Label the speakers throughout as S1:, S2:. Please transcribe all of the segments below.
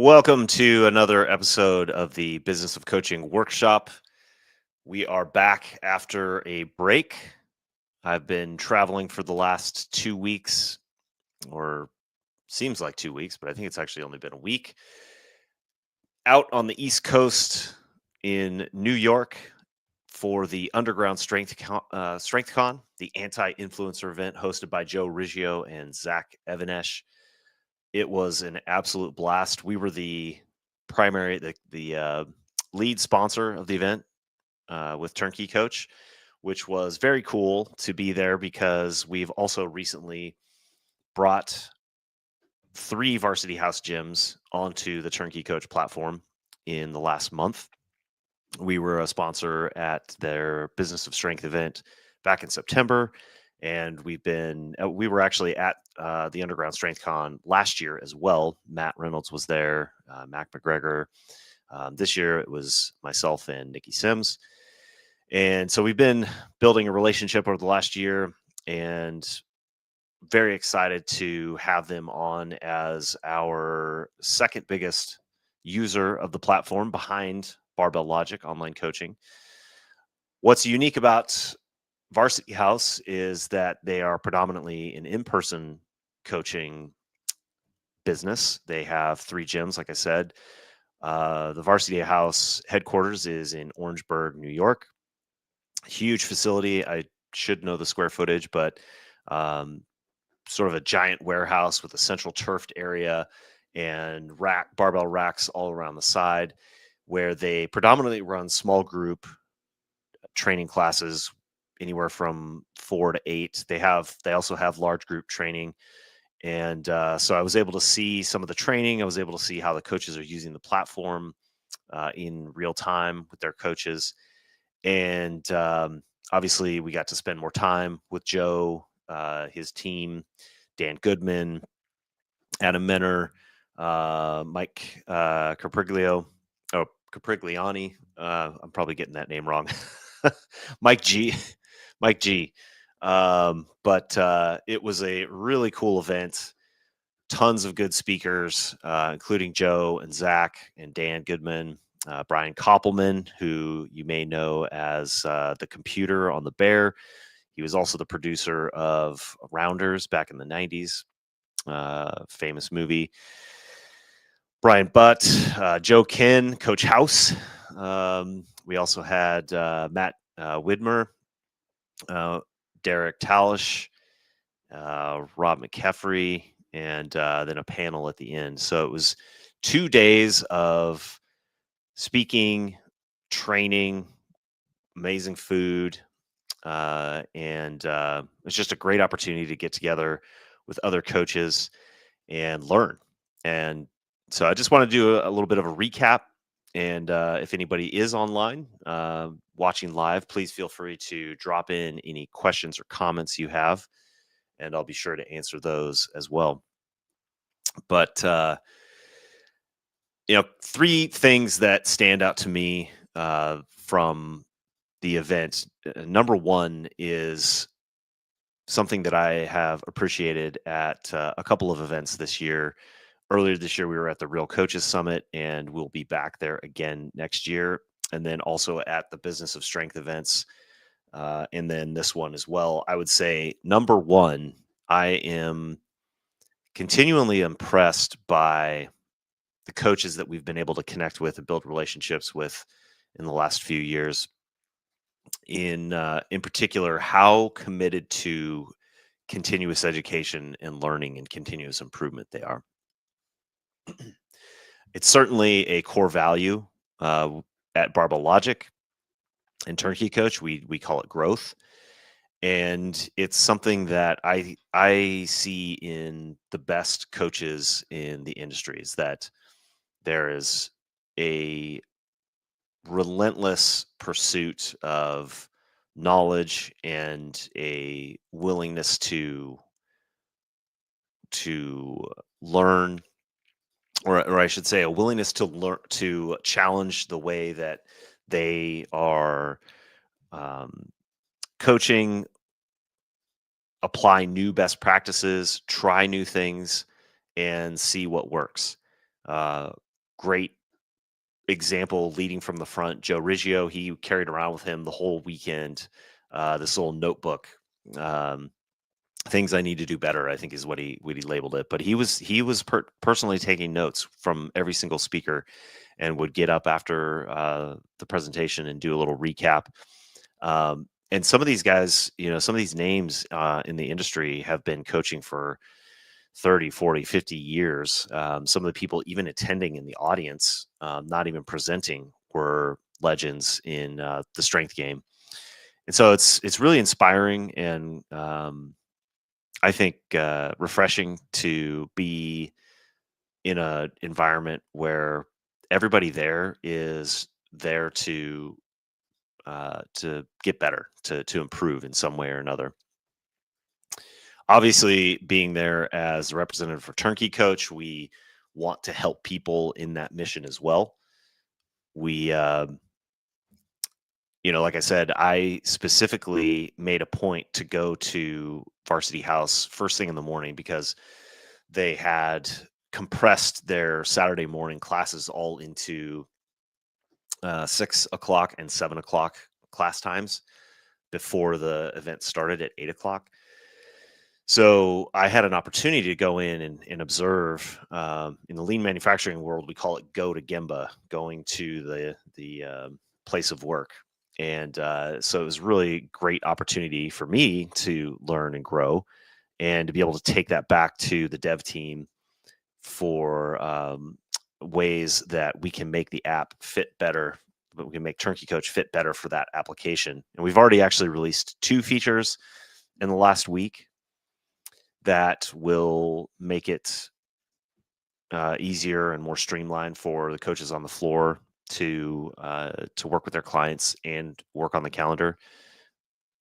S1: Welcome to another episode of the Business of Coaching Workshop. We are back after a break. I've been traveling for the last 2 weeks, or seems like 2 weeks, but I think it's actually only been a week. Out on the East Coast in New York for the Underground Strength Con, the anti-influencer event hosted by Joe Riggio and Even-Esh. It was an absolute blast. We were the lead sponsor of the event with TurnKey Coach, which was very cool to be there because we've also recently brought 3 Varsity House gyms onto the TurnKey Coach platform in the last month. We were a sponsor at their Business of Strength event back in September, and we were actually at the Underground Strength Con last year as well. Matt Reynolds was there, Mac McGregor. This year it was myself and Nikki Sims. And so we've been building a relationship over the last year and very excited to have them on as our second biggest user of the platform behind Barbell Logic online coaching. What's unique about Varsity House is that they are predominantly an in-person coaching business. They have 3 gyms, like I said. The Varsity House headquarters is in Orangeburg, New York. Huge facility. I should know the square footage, but sort of a giant warehouse with a central turfed area and barbell racks all around the side, where they predominantly run small group training classes anywhere from 4 to 8. They also have large group training. And so I was able to see some of the training. I was able to see how the coaches are using the platform in real time with their coaches. And obviously, we got to spend more time with Joe, his team, Dan Goodman, Adam Menner, Mike Caprigliani. I'm probably getting that name wrong. Mike G. Mike G. But it was a really cool event. Tons of good speakers, including Joe and Zach and Dan Goodman, Brian Koppelman, who you may know as the computer on the Bear. He was also the producer of Rounders back in the 90s, famous movie. Brian Butt, Joe Kin, Coach House. We also had Matt Widmer, Derek Talish, Rob McCaffrey, and then a panel at the end. So it was 2 days of speaking, training, amazing food, and it's just a great opportunity to get together with other coaches and learn. And so I just want to do a little bit of a recap. And if anybody is online watching live, please feel free to drop in any questions or comments you have, and I'll be sure to answer those as well. But 3 things that stand out to me from the event. Number 1 is something that I have appreciated at a couple of events this year. Earlier this year, we were at the Real Coaches Summit, and we'll be back there again next year. And then also at the Business of Strength events, and then this one as well. I would say, number 1, I am continually impressed by the coaches that we've been able to connect with and build relationships with in the last few years. In particular, how committed to continuous education and learning and continuous improvement they are. It's certainly a core value at Barbell Logic and TurnKey Coach. We call it growth, and it's something that I see in the best coaches in the industry, is that there is a relentless pursuit of knowledge and a willingness to learn, or I should say a willingness to learn, to challenge the way that they are coaching, apply new best practices, try new things, and see what works. great example leading from the front. Joe Riggio, he carried around with him the whole weekend this little notebook. Um, Things I need to do better, I think, is what he labeled it. But he was personally taking notes from every single speaker, and would get up after the presentation and do a little recap. And some of these guys, some of these names in the industry have been coaching for 30, 40, 50 years. Some of the people even attending in the audience, not even presenting, were legends in the strength game. And so it's really inspiring, and I think refreshing to be in a environment where everybody there is there to get better, to improve in some way or another. Obviously, being there as a representative for TurnKey Coach, we want to help people in that mission as well. We, like I said, I specifically made a point to go to Varsity House first thing in the morning because they had compressed their Saturday morning classes all into 6 o'clock and 7 o'clock class times before the event started at 8 o'clock. So I had an opportunity to go in and observe. In the lean manufacturing world, we call it go to Gemba, going to the place of work. And so it was really great opportunity for me to learn and grow, and to be able to take that back to the dev team for ways that we can make the app fit better, but we can make TurnKey Coach fit better for that application. And we've already actually released 2 features in the last week that will make it easier and more streamlined for the coaches on the floor to work with their clients and work on the calendar.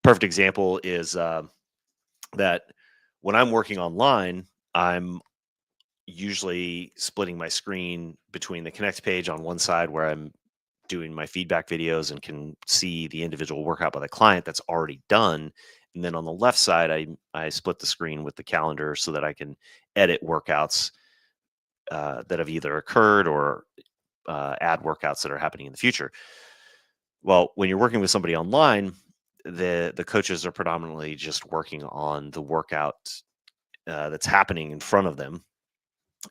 S1: Perfect example is that when I'm working online, I'm usually splitting my screen between the Connect page on one side, where I'm doing my feedback videos and can see the individual workout by the client that's already done. And then on the left side, I split the screen with the calendar so that I can edit workouts that have either occurred, or add workouts that are happening in the future. Well, when you're working with somebody online, the coaches are predominantly just working on the workout that's happening in front of them,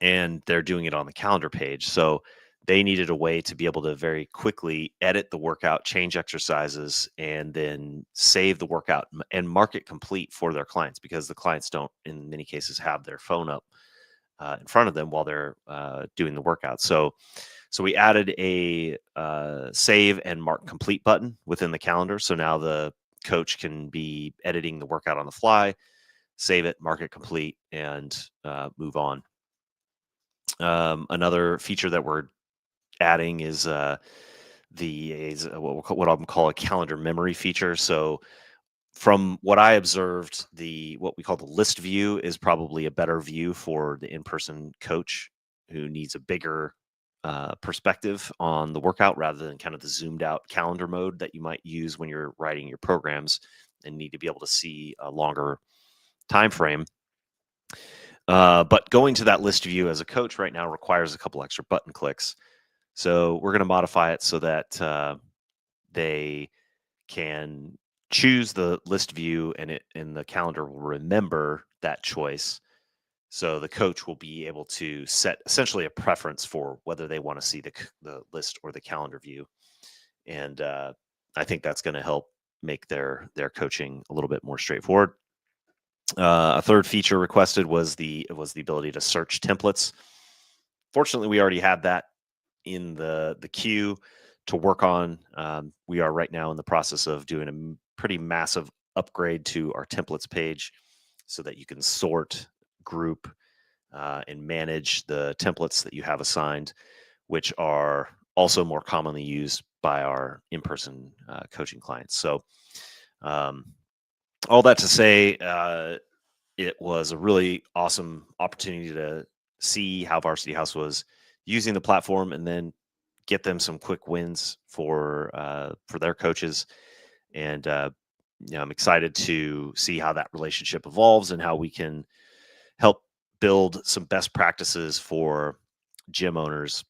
S1: and they're doing it on the calendar page. So they needed a way to be able to very quickly edit the workout, change exercises, and then save the workout and mark it complete for their clients, because the clients don't, in many cases, have their phone up in front of them while they're doing the workout. So we added a save and mark complete button within the calendar. So now the coach can be editing the workout on the fly, save it, mark it complete, and move on. Another feature that we're adding is what I'm call a calendar memory feature. So from what I observed, what we call the list view is probably a better view for the in-person coach who needs a bigger perspective on the workout, rather than kind of the zoomed out calendar mode that you might use when you're writing your programs and need to be able to see a longer time frame. But going to that list view as a coach right now requires a couple extra button clicks. So we're going to modify it so that they can choose the list view, and the calendar will remember that choice. So the coach will be able to set essentially a preference for whether they want to see the list or the calendar view. And I think that's going to help make their coaching a little bit more straightforward. A third feature requested was the ability to search templates. Fortunately, we already had that in the queue to work on. We are right now in the process of doing a pretty massive upgrade to our templates page, so that you can sort, group, and manage the templates that you have assigned, which are also more commonly used by our in-person coaching clients. So all that to say, it was a really awesome opportunity to see how Varsity House was using the platform, and then get them some quick wins for their coaches. And I'm excited to see how that relationship evolves, and how we can help build some best practices for gym owners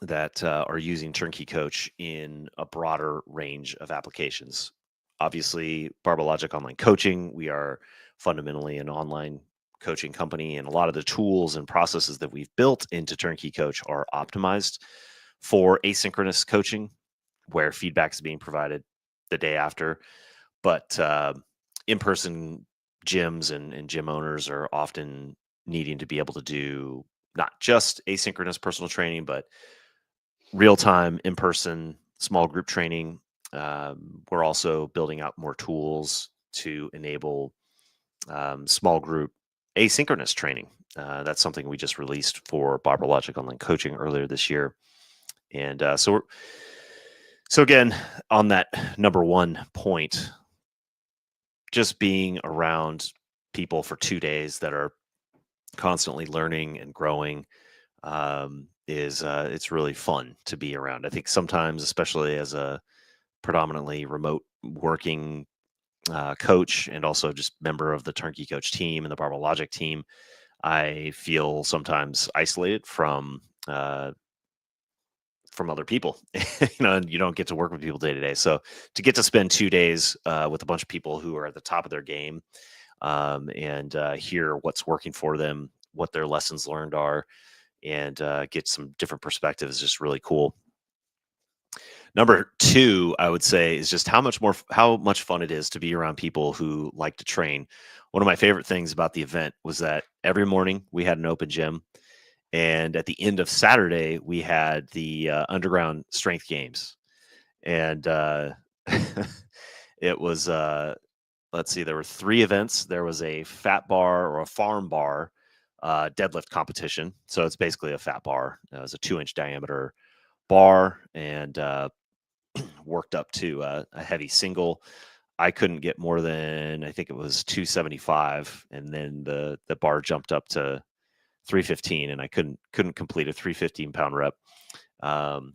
S1: that are using TurnKey Coach in a broader range of applications. Obviously, Barbell Logic Online Coaching, we are fundamentally an online coaching company, and a lot of the tools and processes that we've built into TurnKey Coach are optimized for asynchronous coaching, where feedback is being provided the day after. But in-person gyms and gym owners are often needing to be able to do not just asynchronous personal training, but real-time, in-person, small group training. We're also building out more tools to enable small group asynchronous training. That's something we just released for Barbell Logic Online Coaching earlier this year. And so again, on that number one point, just being around people for 2 days that are constantly learning and growing is it's really fun to be around. I think sometimes, especially as a predominantly remote working coach and also just member of the TurnKey Coach team and the Barbell Logic team, I feel sometimes isolated from other people. And you don't get to work with people day to day. So to get to spend 2 days with a bunch of people who are at the top of their game, and hear what's working for them, what their lessons learned are, and get some different perspectives is just really cool. Number two, I would say, is just how much fun it is to be around people who like to train. One of my favorite things about the event was that every morning we had an open gym, and at the end of Saturday we had the underground strength games, and it was let's see, there were 3 events. There was a fat bar or a farm bar deadlift competition. So it's basically a fat bar. It was a 2-inch diameter bar, and worked up to a heavy single. I couldn't get more than, I think it was 275, and then the bar jumped up to 315, and I couldn't complete a 315-pound rep. Um,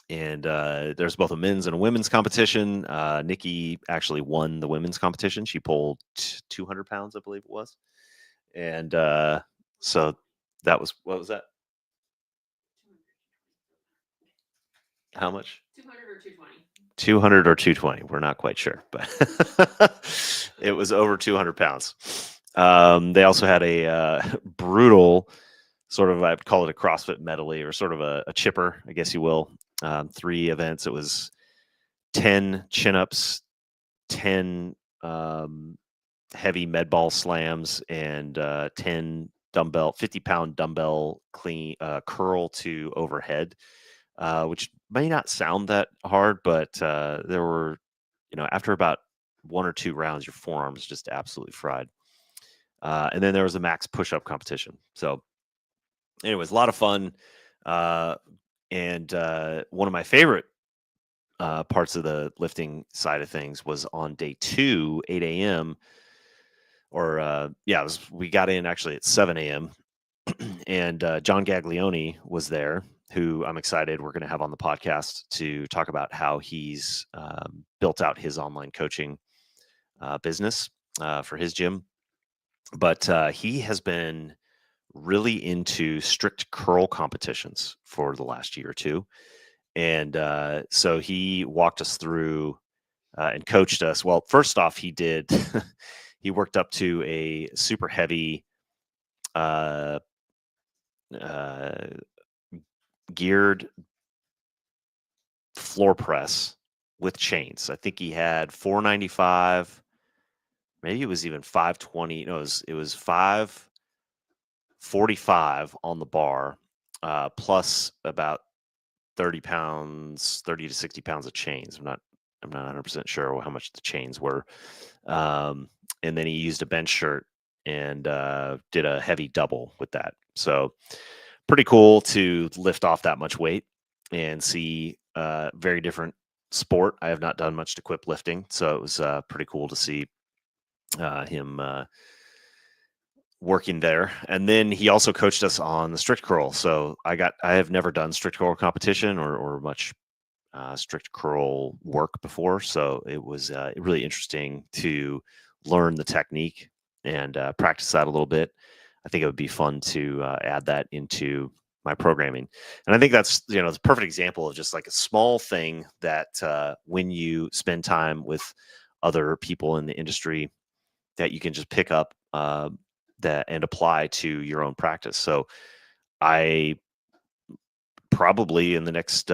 S1: and there's both a men's and a women's competition. Nikki actually won the women's competition. She pulled 200 pounds, I believe it was. And so that was, what was that? How much? 200 or 220. 200 or 220. We're not quite sure, but it was over 200 pounds. They also had a brutal sort of, I'd call it a CrossFit medley, or sort of a chipper, I guess you will. 3 events. It was 10 chin-ups, 10 heavy med ball slams, and 10 dumbbell, 50-pound dumbbell clean curl to overhead, which may not sound that hard, but there were, after about 1 or 2 rounds, your forearms just absolutely fried. And then there was a max push-up competition. So anyways, a lot of fun. And one of my favorite parts of the lifting side of things was on day 2, 8 a.m. Or we got in actually at 7 a.m. And John Gaglione was there, who I'm excited we're going to have on the podcast to talk about how he's built out his online coaching business for his gym. But he has been really into strict curl competitions for the last year or two. And so he walked us through and coached us. Well, first off, he did, he worked up to a super heavy uh, uh, geared floor press with chains. I think he had 495, maybe it was even 520. No, it was 545 on the bar, plus about 30 pounds, 30 to 60 pounds of chains. I'm not 100% sure how much the chains were. And then he used a bench shirt and did a heavy double with that. So pretty cool to lift off that much weight and see very different sport. I have not done much to quip lifting, so it was pretty cool to see him working there. And then he also coached us on the strict curl. So I have never done strict curl competition or much strict curl work before, so it was really interesting to learn the technique and practice that a little bit. I think it would be fun to add that into my programming. And I think that's, it's a perfect example of just like a small thing that when you spend time with other people in the industry, that you can just pick up that and apply to your own practice. So I probably in the next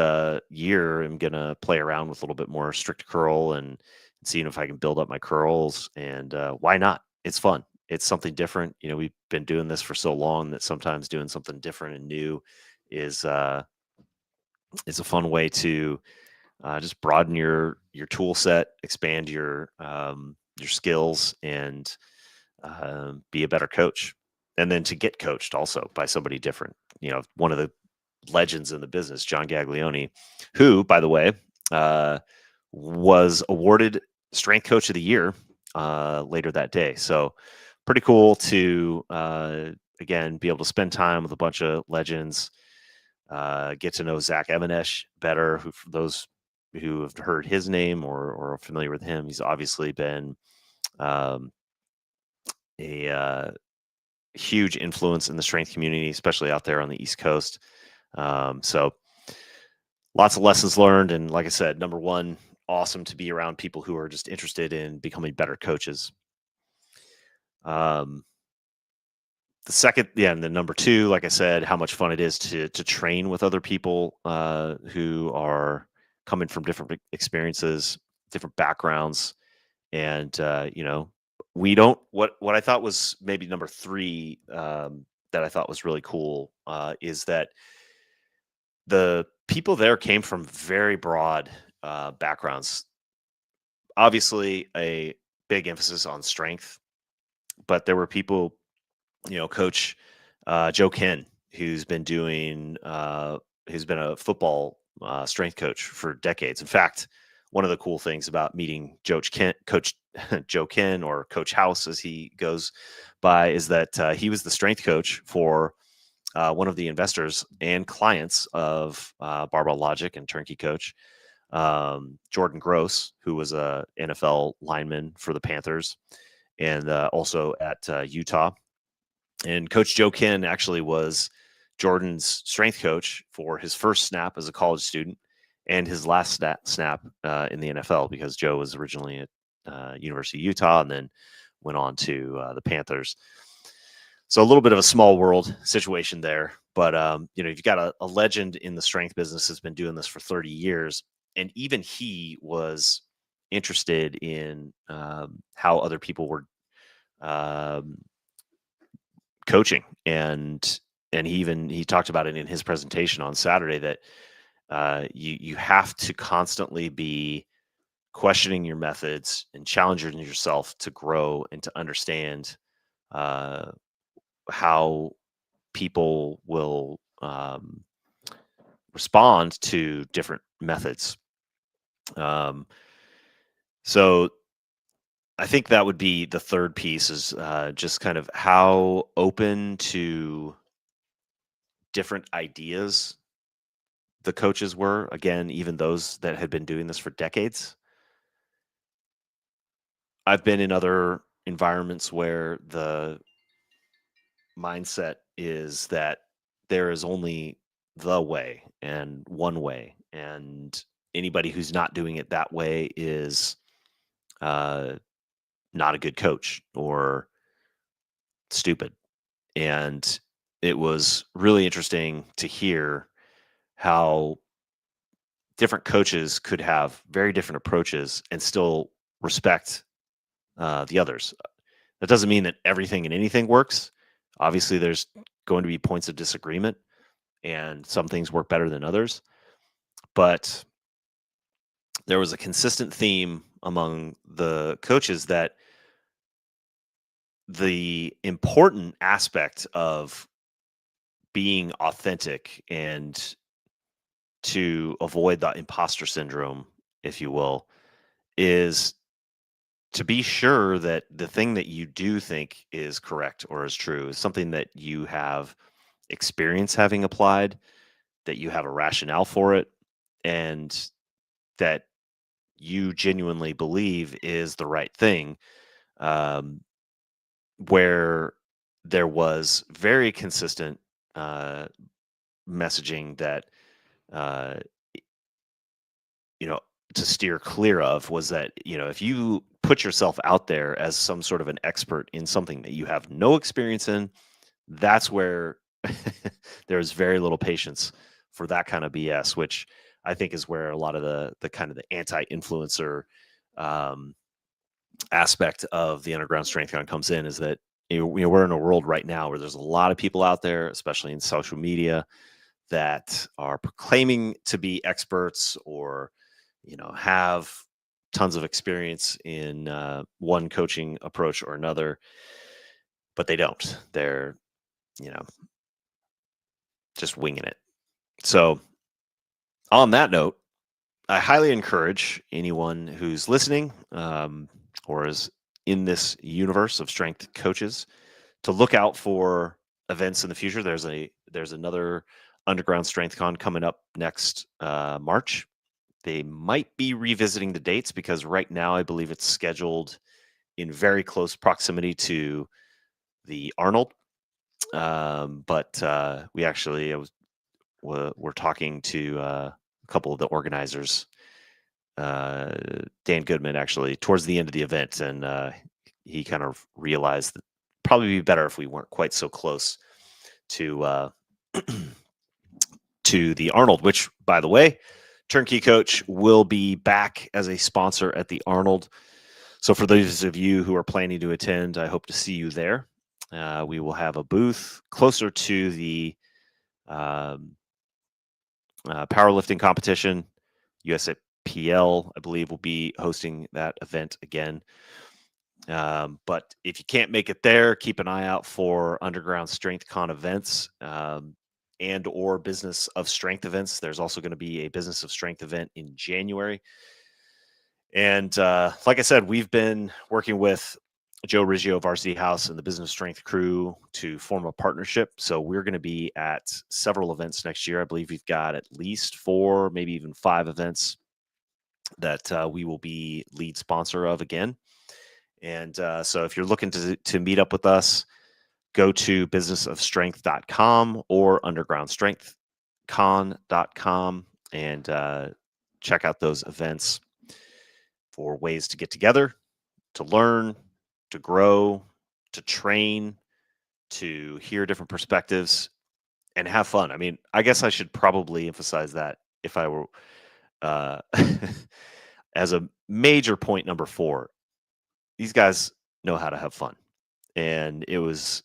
S1: year am gonna play around with a little bit more strict curl and seeing if I can build up my curls. And why not? It's fun. It's something different. We've been doing this for so long that sometimes doing something different and new is is a fun way to just broaden your tool set, expand your skills, and be a better coach. And then to get coached also by somebody different. One of the legends in the business, John Gaglione, who, by the way, uh, was awarded Strength Coach of the Year later that day. So pretty cool to again be able to spend time with a bunch of legends, get to know Zach Even-Esh better. Who, for those who have heard his name or are familiar with him, he's obviously been um, a huge influence in the strength community, especially out there on the East Coast. So lots of lessons learned. And like I said, number one, awesome to be around people who are just interested in becoming better coaches. Um, the second, yeah, and then number two, like I said, how much fun it is to train with other people who are coming from different experiences, different backgrounds, and we don't. What I thought was maybe number three that I thought was really cool is that the people there came from very broad backgrounds. Obviously, a big emphasis on strength, but there were people, Coach Joe Ken, who's been doing, who's been a football strength coach for decades. In fact, one of the cool things about meeting Coach Joe Ken, or Coach House as he goes by, is that he was the strength coach for one of the investors and clients of Barbell Logic and TurnKey Coach, Jordan Gross, who was a NFL lineman for the Panthers and also at Utah. And Coach Joe Ken actually was Jordan's strength coach for his first snap as a college student and his last snap in the NFL, because Joe was originally at University of Utah and then went on to the Panthers. So a little bit of a small world situation there, but you've got a legend in the strength business has been doing this for 30 years, and even he was interested in how other people were um, coaching, and he talked about it in his presentation on Saturday that you have to constantly be questioning your methods and challenging yourself to grow and to understand uh, how people will respond to different methods. Um, so I think that would be the third piece is just kind of how open to different ideas the coaches were. Again, even those that had been doing this for decades. I've been in other environments where the mindset is that there is only the way and one way, and anybody who's not doing it that way is uh, not a good coach or stupid. And it was really interesting to hear how different coaches could have very different approaches and still respect the others. That doesn't mean that everything and anything works. Obviously, there's going to be points of disagreement, and some things work better than others. But there was a consistent theme among the coaches that the important aspect of being authentic and to avoid the imposter syndrome, if you will, is to be sure that the thing that you do think is correct or is true is something that you have experience having applied, that you have a rationale for it, and that you genuinely believe is the right thing. Um, where there was very consistent uh, messaging that uh, to steer clear of was that, if you put yourself out there as some sort of an expert in something that you have no experience in, that's where there's very little patience for that kind of BS, which I think is where a lot of the kind of the anti-influencer um, aspect of the underground strength con comes in. Is that we're in a world right now where there's a lot of people out there, especially in social media, that are proclaiming to be experts or have tons of experience in one coaching approach or another, but they don't. They're you know just winging it. So on that note, I highly encourage anyone who's listening or is in this universe of strength coaches to look out for events in the future. There's another underground strength con coming up next March. They might be revisiting the dates because right now I believe it's scheduled in very close proximity to the Arnold. But we actually we're talking to a couple of the organizers, Dan Goodman, actually, towards the end of the event, and he kind of realized that probably be better if we weren't quite so close to to the Arnold. Which, by the way, TurnKey Coach will be back as a sponsor at the Arnold. So for those of you who are planning to attend, I hope to see you there. We will have a booth closer to the powerlifting competition. USAPL, I believe, will be hosting that event again. But if you can't make it there, keep an eye out for Underground Strength Con events and or Business of Strength events. There's also going to be a Business of Strength event in January. And like I said, we've been working with Joe Riggio, Varsity House, and the Business Strength crew to form a partnership. So we're going to be at several events next year. I believe we've got at least 4, maybe even 5 events that we will be lead sponsor of again. And so if you're looking to meet up with us, go to businessofstrength.com or undergroundstrengthcon.com and check out those events for ways to get together, to learn, to grow, to train, to hear different perspectives, and have fun. I mean, I guess I should probably emphasize that if I were as a major point number 4, these guys know how to have fun. And it was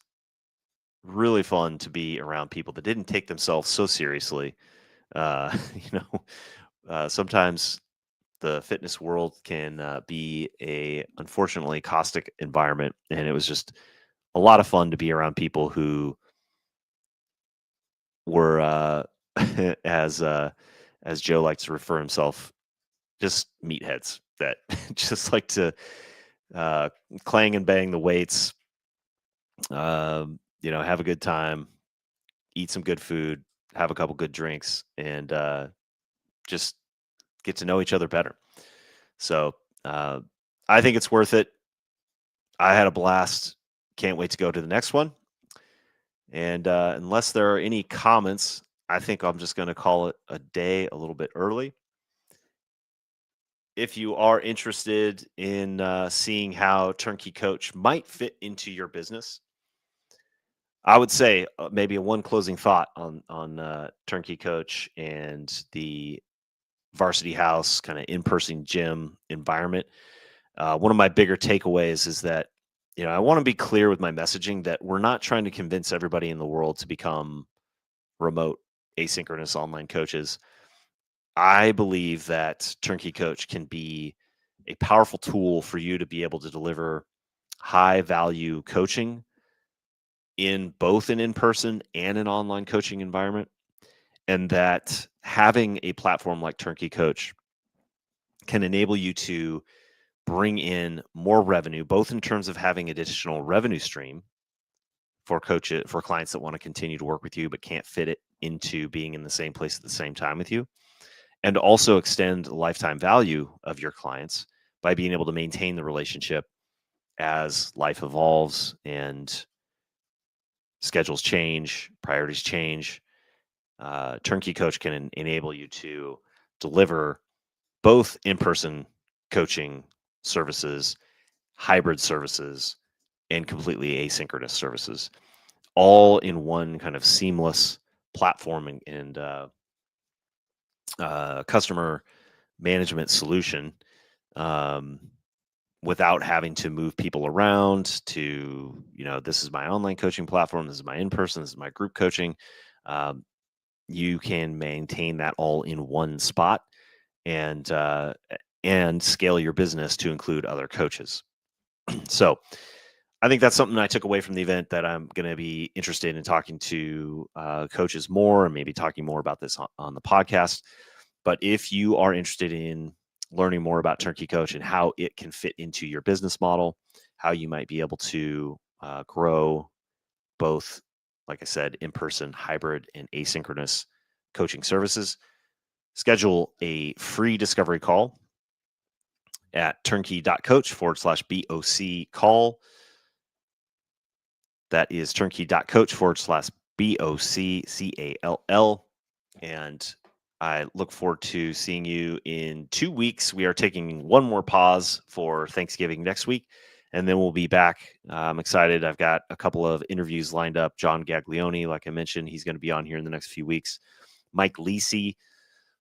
S1: really fun to be around people that didn't take themselves so seriously. Uh, sometimes the fitness world can be a unfortunately caustic environment, and it was just a lot of fun to be around people who were as Joe likes to refer himself, just meatheads that just like to clang and bang the weights, have a good time, eat some good food, have a couple good drinks, and just get to know each other better. So I think it's worth it. I had a blast. Can't wait to go to the next one. And unless there are any comments, I think I'm just going to call it a day a little bit early. If you are interested in seeing how TurnKey Coach might fit into your business, I would say maybe one closing thought on TurnKey Coach and the Varsity House kind of in-person gym environment. One of my bigger takeaways is that I want to be clear with my messaging that we're not trying to convince everybody in the world to become remote asynchronous online coaches. I believe that TurnKey Coach can be a powerful tool for you to be able to deliver high value coaching in both an in-person and an online coaching environment. And that having a platform like TurnKey Coach can enable you to bring in more revenue, both in terms of having additional revenue stream for clients that want to continue to work with you but can't fit it into being in the same place at the same time with you, and also extend the lifetime value of your clients by being able to maintain the relationship as life evolves and schedules change, priorities change, TurnKey Coach can enable you to deliver both in-person coaching services, hybrid services, and completely asynchronous services, all in one kind of seamless platform and customer management solution, um, without having to move people around to, this is my online coaching platform, this is my in-person, this is my group coaching. Um, you can maintain that all in one spot and scale your business to include other coaches. So I think that's something I took away from the event that I'm going to be interested in talking to coaches more, and maybe talking more about this on the podcast. But if you are interested in learning more about TurnKey Coach and how it can fit into your business model, how you might be able to grow both, like I said, in-person, hybrid, and asynchronous coaching services, schedule a free discovery call at turnkey.coach/BOC call. That is turnkey.coach/BOCCALL. And I look forward to seeing you in 2 weeks. We are taking one more pause for Thanksgiving next week, and then we'll be back. I'm excited. I've got a couple of interviews lined up. John Gaglione, like I mentioned, he's going to be on here in the next few weeks. Mike Lisi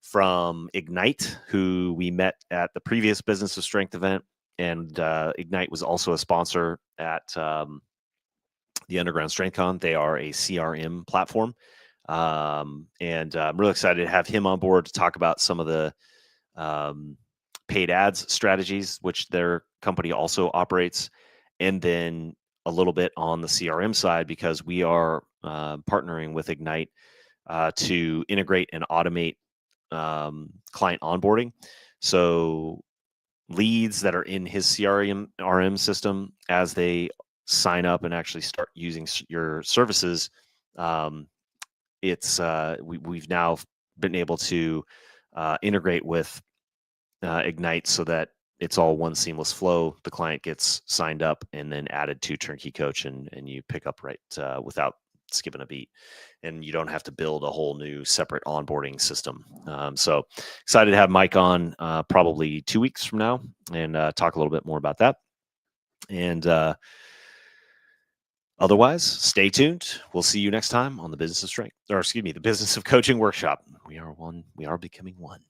S1: from Ignite, who we met at the previous Business of Strength event. And Ignite was also a sponsor at the Underground Strength Con. They are a CRM platform. And I'm really excited to have him on board to talk about some of the paid ads strategies, which their company also operates. And then a little bit on the CRM side, because we are partnering with Ignite to integrate and automate client onboarding. So leads that are in his CRM system, as they sign up and actually start using your services, we've now been able to integrate with Ignite so that it's all one seamless flow. The client gets signed up and then added to TurnKey Coach, and you pick up right without skipping a beat, and you don't have to build a whole new separate onboarding system. So excited to have Mike on probably 2 weeks from now, and talk a little bit more about that. And otherwise, stay tuned. We'll see you next time on the Business of Strength, or excuse me, the Business of Coaching workshop. We are becoming one.